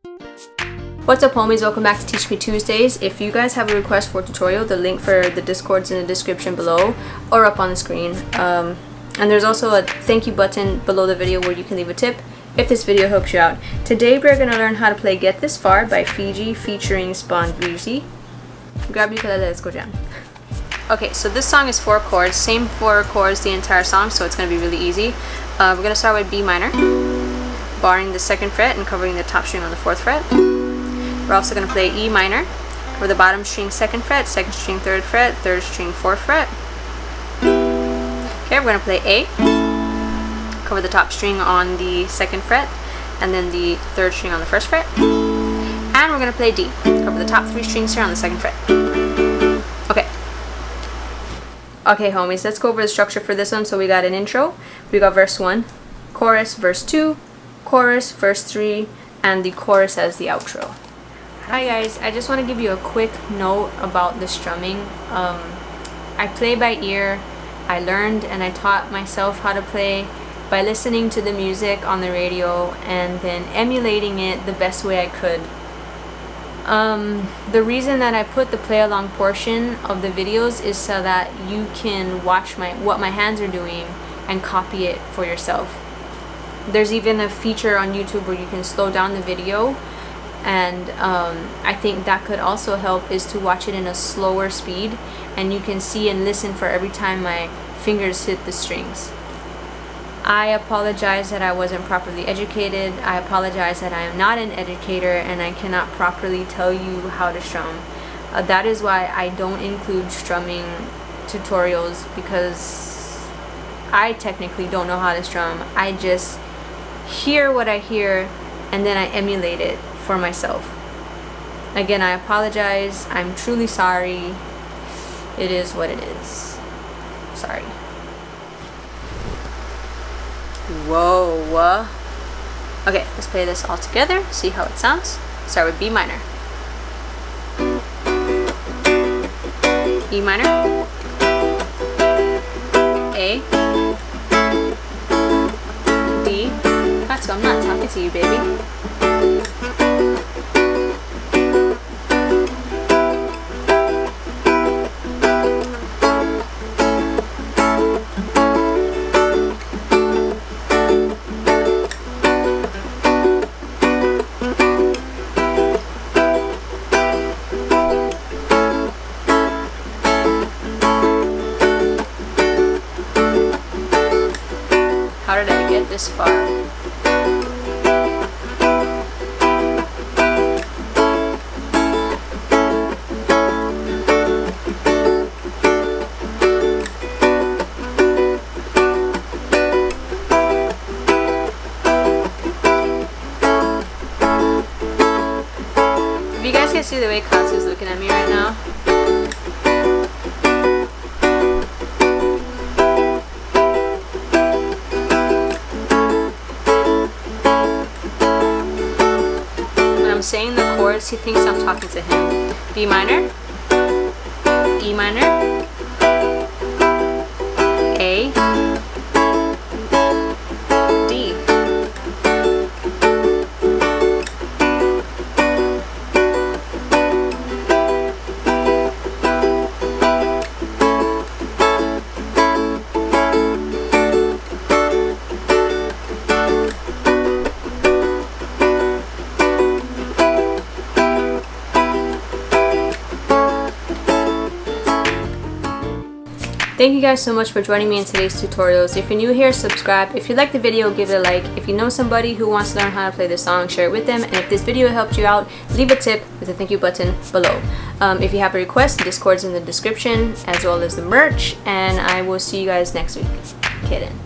What's up, homies? Welcome back to Teach Me Tuesdays. If you guys have a request for a tutorial, the link for the Discord's in the description below or up on the screen. And there's also a thank you button below the video where you can leave a tip if this video helps you out. Today we're going to learn how to play Get This Far by Fiji featuring Spawn Breezy. Grab your ukulele, let's go jam. Okay, so this song is 4 chords, same 4 chords the entire song, so it's going to be really easy. We're going to start with B minor, barring the 2nd fret and covering the top string on the 4th fret. We're also going to play E minor, cover the bottom string 2nd fret, 2nd string 3rd fret, 3rd string 4th fret. Okay, we're going to play A, cover the top string on the 2nd fret, and then the 3rd string on the 1st fret. And we're going to play D, cover the top 3 strings here on the 2nd fret. Okay, homies, let's go over the structure for this one. So we got an intro, we got verse 1, chorus, verse 2, chorus, verse 3, and the chorus as the outro. Hi guys, I just want to give you a quick note about the strumming. I play by ear. I learned and I taught myself how to play by listening to the music on the radio and then emulating it the best way I could. The reason that I put the play along portion of the videos is so that you can watch what my hands are doing and copy it for yourself. There's even a feature on YouTube where you can slow down the video, and I think that could also help, is to watch it in a slower speed and you can see and listen for every time my fingers hit the strings. I apologize that I wasn't properly educated. I apologize that I am not an educator and I cannot properly tell you how to strum. That is why I don't include strumming tutorials, because I technically don't know how to strum. I just hear what I hear and then I emulate it for myself. Again, I apologize. I'm truly sorry. It is what it is. Sorry. Whoa. Okay, let's play this all together, see how it sounds. Start with B minor, E minor, A, D. That's go, I'm not talking to you, baby. How did I get this far? If you guys can see the way Katsu's looking at me right now. Saying the chords, he thinks I'm talking to him. B minor, E minor, A, D. Thank you guys so much for joining me in today's tutorials. If you're new here, subscribe. If you like the video, give it a like. If you know somebody who wants to learn how to play the song, share it with them. And if this video helped you out, leave a tip with the thank you button below. If you have a request, Discord's in the description, as well as the merch. And I will see you guys next week. Kidding.